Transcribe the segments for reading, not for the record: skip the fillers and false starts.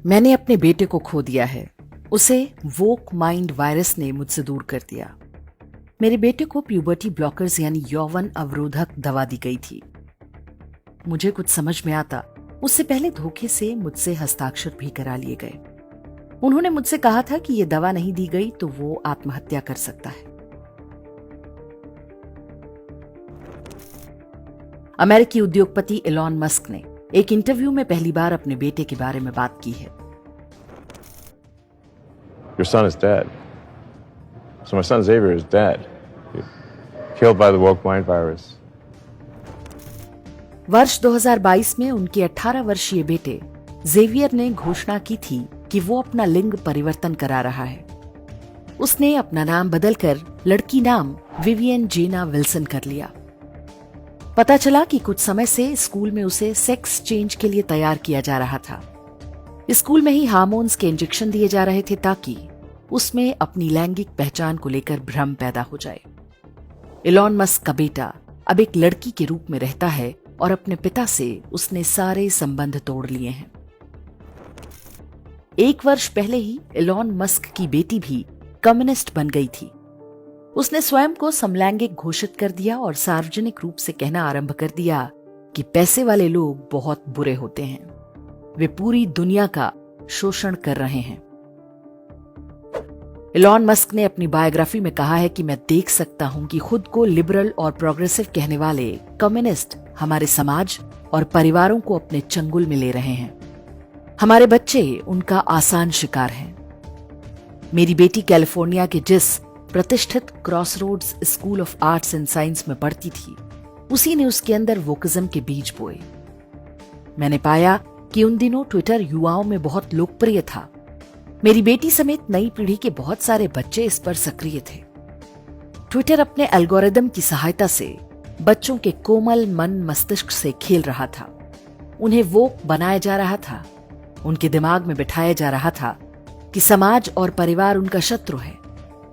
मैंने अपने बेटे को खो दिया है। उसे वोक माइंड वायरस ने मुझसे दूर कर दिया। मेरे बेटे को प्यूबर्टी ब्लॉकर्स यानी यौवन अवरोधक दवा दी गई थी। मुझे कुछ समझ में आता उससे पहले धोखे से मुझसे हस्ताक्षर भी करा लिए गए। उन्होंने मुझसे कहा था कि यह दवा नहीं दी गई तो वो आत्महत्या कर सकता है। अमेरिकी उद्योगपति एलॉन मस्क ने एक इंटरव्यू में पहली बार अपने बेटे के बारे में बात की है। Your son is dead. So my son Xavier is dead. Killed by the woke mind virus. वर्ष 2022 में उनके 18 वर्षीय बेटे जेवियर ने घोषणा की थी कि वो अपना लिंग परिवर्तन करा रहा है। उसने अपना नाम बदलकर लड़की नाम विवियन जेना विल्सन कर लिया। पता चला कि कुछ समय से स्कूल में उसे सेक्स चेंज के लिए तैयार किया जा रहा था। स्कूल में ही हार्मोन्स के इंजेक्शन दिए जा रहे थे ताकि उसमें अपनी लैंगिक पहचान को लेकर भ्रम पैदा हो जाए। एलॉन मस्क का बेटा अब एक लड़की के रूप में रहता है और अपने पिता से उसने सारे संबंध तोड़ लिए हैं। 1 वर्ष पहले ही एलॉन मस्क की बेटी भी कम्युनिस्ट बन गई थी। उसने स्वयं को समलैंगिक घोषित कर दिया और सार्वजनिक रूप से कहना आरंभ कर दिया कि पैसे वाले लोग बहुत बुरे होते हैं, वे पूरी दुनिया का शोषण कर रहे हैं। एलॉन मस्क ने अपनी बायोग्राफी में कहा है कि मैं देख सकता हूं कि खुद को लिबरल और प्रोग्रेसिव कहने वाले कम्युनिस्ट हमारे समाज और परिवारों को अपने चंगुल में ले रहे हैं। हमारे बच्चे उनका आसान शिकार हैं। मेरी बेटी कैलिफोर्निया के जिस प्रतिष्ठित crossroads school of arts and science में पढ़ती थी, उसी ने उसके अंदर वोकिज्म के बीज बोए। मैंने पाया कि उन दिनों ट्विटर युवाओं में बहुत लोकप्रिय था। मेरी बेटी समेत नई पीढ़ी के बहुत सारे बच्चे इस पर सक्रिय थे। ट्विटर अपने एल्गोरिदम की सहायता से बच्चों के कोमल मन मस्तिष्क से खेल रहा था। उन्हें वोक बनाया जा रहा था। उनके दिमाग में बिठाया जा रहा था कि समाज और परिवार उनका शत्रु है।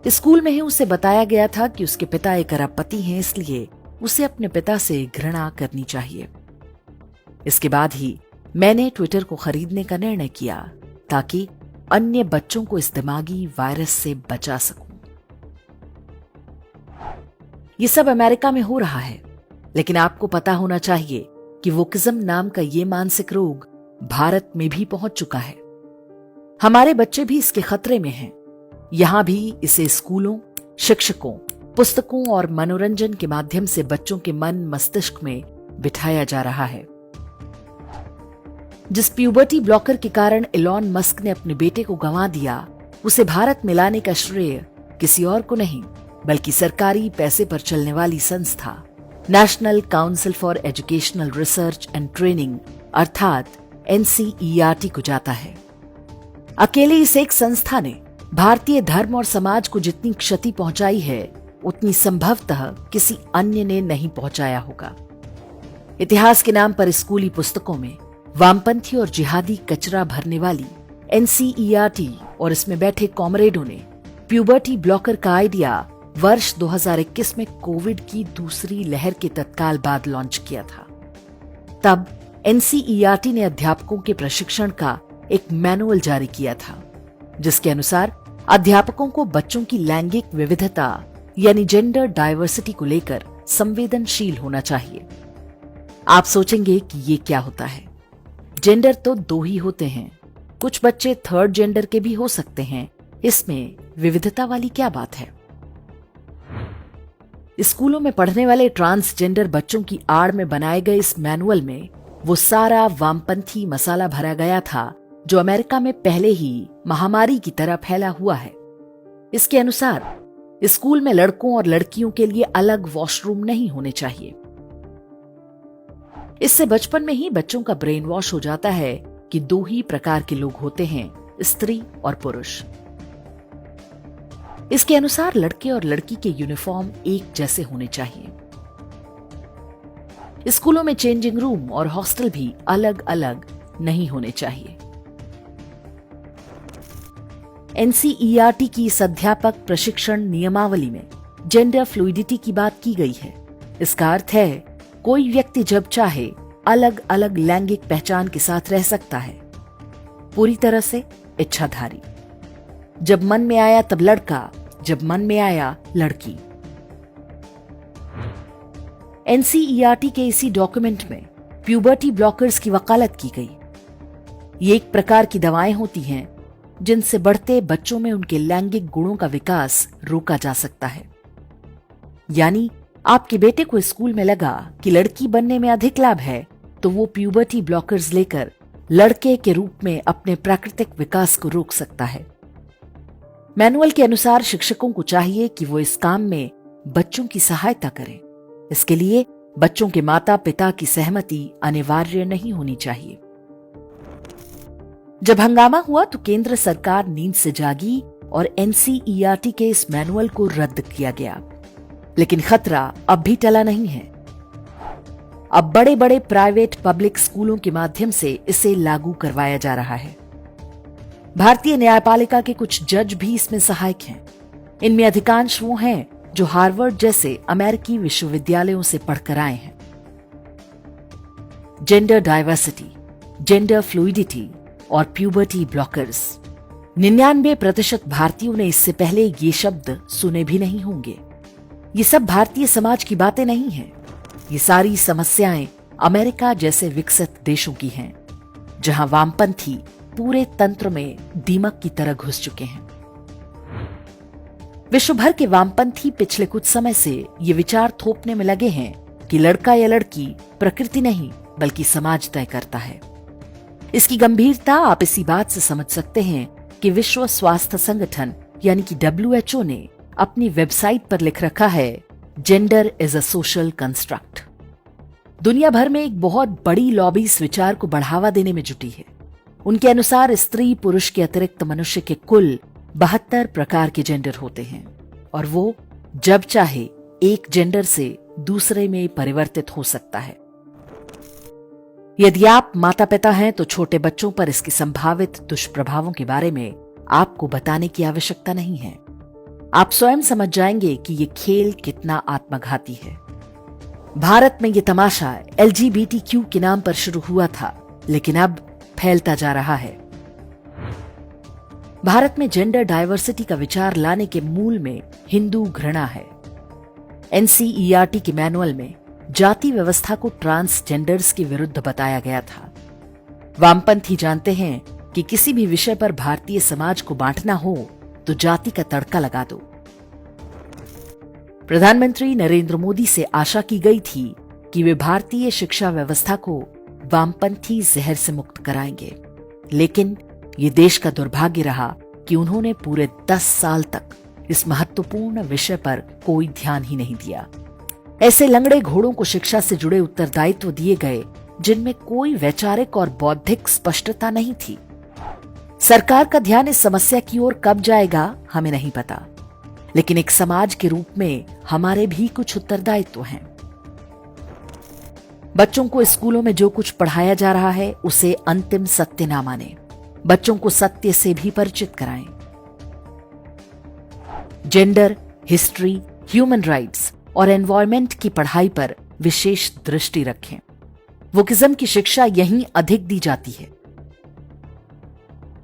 स्कूल में ही उसे बताया गया था कि उसके पिता एक अरबपति हैं, इसलिए उसे अपने पिता से घृणा करनी चाहिए। इसके बाद ही मैंने ट्विटर को खरीदने का निर्णय किया ताकि अन्य बच्चों को इस दिमागी वायरस से बचा सकूं। ये सब अमेरिका में हो रहा है, लेकिन आपको पता होना चाहिए कि वोकिज्म नाम का ये मानसिक रोग भारत में भी पहुंच चुका है। हमारे बच्चे भी इसके खतरे में हैं। यहां भी इसे स्कूलों, शिक्षकों, पुस्तकों और मनोरंजन के माध्यम से बच्चों के मन मस्तिष्क में बिठाया जा रहा है। जिस प्यूबर्टी ब्लॉकर के कारण एलॉन मस्क ने अपने बेटे को गंवा दिया, उसे भारत में लाने का श्रेय किसी और को नहीं बल्कि सरकारी पैसे पर चलने वाली संस्था national council for educational research and training अर्थात NCERT को जाता है। अकेले इस एक संस्था ने भारतीय धर्म और समाज को जितनी क्षति पहुंचाई है, उतनी संभवतः किसी अन्य ने नहीं पहुंचाया होगा। इतिहास के नाम पर स्कूली पुस्तकों में वामपंथी और जिहादी कचरा भरने वाली NCERT और इसमें बैठे कॉमरेडों ने प्यूबर्टी ब्लॉकर का आइडिया वर्ष 2021 में कोविड की दूसरी लहर के तत्काल बाद लॉन्च किया था। तब NCERT ने अध्यापकों के प्रशिक्षण का एक मैनुअल जारी किया था, जिसके अनुसार अध्यापकों को बच्चों की लैंगिक विविधता यानी जेंडर डाइवर्सिटी को लेकर संवेदनशील होना चाहिए। आप सोचेंगे कि ये क्या होता है? जेंडर तो 2 ही होते हैं। कुछ बच्चे 3rd जेंडर के भी हो सकते हैं। इसमें विविधता वाली क्या बात है? स्कूलों में पढ़ने वाले ट्रांसजेंडर बच्चों की आड़ में बनाए गए इस मैनुअल में वो सारा वामपंथी मसाला भरा गया था जो अमेरिका में पहले ही महामारी की तरह फैला हुआ है। इसके अनुसार स्कूल में लड़कों और लड़कियों के लिए अलग वॉशरूम नहीं होने चाहिए। इससे बचपन में ही बच्चों का ब्रेन वॉश हो जाता है कि 2 ही प्रकार के लोग होते हैं, स्त्री और पुरुष। इसके अनुसार लड़के और लड़की के यूनिफॉर्म एक जैसे होने चाहिए। स्कूलों में चेंजिंग रूम और हॉस्टल भी अलग अलग नहीं होने चाहिए। NCERT की इस अध्यापक प्रशिक्षण नियमावली में जेंडर फ्लूइडिटी की बात की गई है। इसका अर्थ है कोई व्यक्ति जब चाहे अलग अलग लैंगिक पहचान के साथ रह सकता है। पूरी तरह से इच्छाधारी। जब मन में आया तब लड़का, जब मन में आया लड़की। एनसीईआरटी के इसी डॉक्यूमेंट में प्यूबर्टी ब्लॉकर्स की वकालत की गई। ये एक प्रकार की दवाएं होती हैं जिनसे बढ़ते बच्चों में उनके लैंगिक गुणों का विकास रोका जा सकता है। यानी आपके बेटे को स्कूल में लगा कि लड़की बनने में अधिक लाभ है, तो वो प्यूबर्टी ब्लॉकर्स लेकर लड़के के रूप में अपने प्राकृतिक विकास को रोक सकता है। मैनुअल के अनुसार शिक्षकों को चाहिए कि वो इस काम में बच्चों की सहायता करें। इसके लिए बच्चों के माता पिता की सहमति अनिवार्य नहीं होनी चाहिए। जब हंगामा हुआ तो केंद्र सरकार नींद से जागी और एनसीईआरटी के इस मैनुअल को रद्द किया गया। लेकिन खतरा अब भी टला नहीं है। अब बड़े बड़े प्राइवेट पब्लिक स्कूलों के माध्यम से इसे लागू करवाया जा रहा है। भारतीय न्यायपालिका के कुछ जज भी इसमें सहायक हैं। इनमें अधिकांश वो हैं जो हार्वर्ड जैसे अमेरिकी विश्वविद्यालयों से पढ़कर आए हैं। जेंडर डाइवर्सिटी, जेंडर फ्लूइडिटी और प्यूबर्टी ब्लॉकर्स, 99% भारतीयों ने इससे पहले ये शब्द सुने भी नहीं होंगे। ये सब भारतीय समाज की बातें नहीं हैं। ये सारी समस्याएं अमेरिका जैसे विकसित देशों की हैं, जहां वामपंथी पूरे तंत्र में दीमक की तरह घुस चुके हैं। विश्व भर के वामपंथी पिछले कुछ समय से ये विचार थोपने में लगे हैं कि लड़का या लड़की प्रकृति नहीं बल्कि समाज तय करता है। इसकी गंभीरता आप इसी बात से समझ सकते हैं कि विश्व स्वास्थ्य संगठन यानी कि WHO ने अपनी वेबसाइट पर लिख रखा है, gender is a social construct. दुनिया भर में एक बहुत बड़ी लॉबी इस विचार को बढ़ावा देने में जुटी है। उनके अनुसार स्त्री पुरुष के अतिरिक्त मनुष्य के कुल 72 प्रकार के जेंडर होते हैं और वो जब चाहे एक जेंडर से दूसरे में परिवर्तित हो सकता है। यदि आप माता पिता हैं तो छोटे बच्चों पर इसके संभावित दुष्प्रभावों के बारे में आपको बताने की आवश्यकता नहीं है। आप स्वयं समझ जाएंगे कि ये खेल कितना आत्मघाती है। भारत में ये तमाशा LGBTQ के नाम पर शुरू हुआ था, लेकिन अब फैलता जा रहा है। भारत में जेंडर डाइवर्सिटी का विचार लाने के मूल में हिंदू घृणा है। एनसीईआरटी के मैनुअल में जाति व्यवस्था को ट्रांसजेंडर्स के विरुद्ध बताया गया था। वामपंथी जानते हैं कि किसी भी विषय पर भारतीय समाज को बांटना हो तो जाति का तड़का लगा दो। प्रधानमंत्री नरेंद्र मोदी से आशा की गई थी कि वे भारतीय शिक्षा व्यवस्था को वामपंथी जहर से मुक्त कराएंगे, लेकिन ये देश का दुर्भाग्य रहा कि उन्होंने पूरे 10 साल तक इस महत्वपूर्ण विषय पर कोई ध्यान ही नहीं दिया। ऐसे लंगड़े घोड़ों को शिक्षा से जुड़े उत्तरदायित्व दिए गए जिनमें कोई वैचारिक और बौद्धिक स्पष्टता नहीं थी। सरकार का ध्यान इस समस्या की ओर कब जाएगा हमें नहीं पता, लेकिन एक समाज के रूप में हमारे भी कुछ उत्तरदायित्व हैं। बच्चों को स्कूलों में जो कुछ पढ़ाया जा रहा है उसे अंतिम सत्य ना माने। बच्चों को सत्य से भी परिचित कराएं। जेंडर, हिस्ट्री, ह्यूमन राइट्स और एनवायरमेंट की पढ़ाई पर विशेष दृष्टि रखें। वोकिज्म की शिक्षा यहीं अधिक दी जाती है।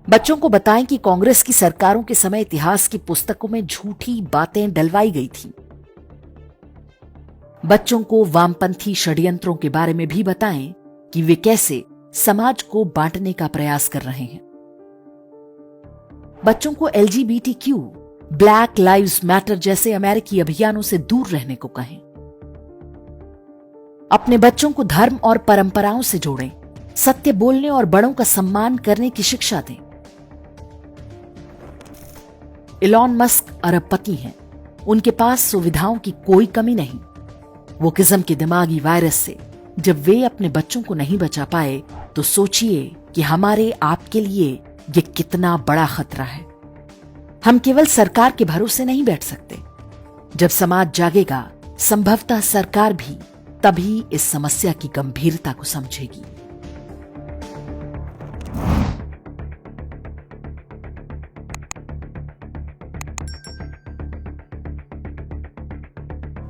बच्चों को बताएं कि कांग्रेस की सरकारों के समय इतिहास की पुस्तकों में झूठी बातें डलवाई गई थी। बच्चों को वामपंथी षड्यंत्रों के बारे में भी बताएं कि वे कैसे समाज को बांटने का प्रयास कर रहे हैं। बच्चों को LGBTQ, ब्लैक लाइव्स मैटर जैसे अमेरिकी अभियानों से दूर रहने को कहें। अपने बच्चों को धर्म और परंपराओं से जोड़ें, सत्य बोलने और बड़ों का सम्मान करने की शिक्षा दें। इलॉन मस्क अरबपति हैं, उनके पास सुविधाओं की कोई कमी नहीं। वोकिज्म के दिमागी वायरस से जब वे अपने बच्चों को नहीं बचा पाए तो सोचिए कि हमारे आपके लिए ये कितना बड़ा खतरा है। हम केवल सरकार के भरोसे नहीं बैठ सकते। जब समाज जागेगा, संभवतः सरकार भी तभी इस समस्या की गंभीरता को समझेगी।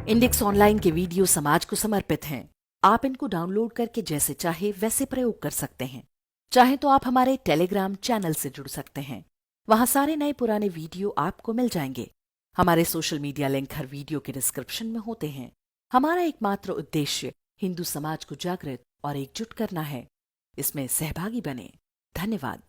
इंडेक्स ऑनलाइन के वीडियो समाज को समर्पित हैं। आप इनको डाउनलोड करके जैसे चाहे वैसे प्रयोग कर सकते हैं। चाहे तो आप हमारे टेलीग्राम चैनल से जुड़ सकते हैं। वहां सारे नए पुराने वीडियो आपको मिल जाएंगे। हमारे सोशल मीडिया लिंक हर वीडियो के डिस्क्रिप्शन में होते हैं। हमारा एकमात्र उद्देश्य हिंदू समाज को जागृत और एकजुट करना है। इसमें सहभागी बने। धन्यवाद।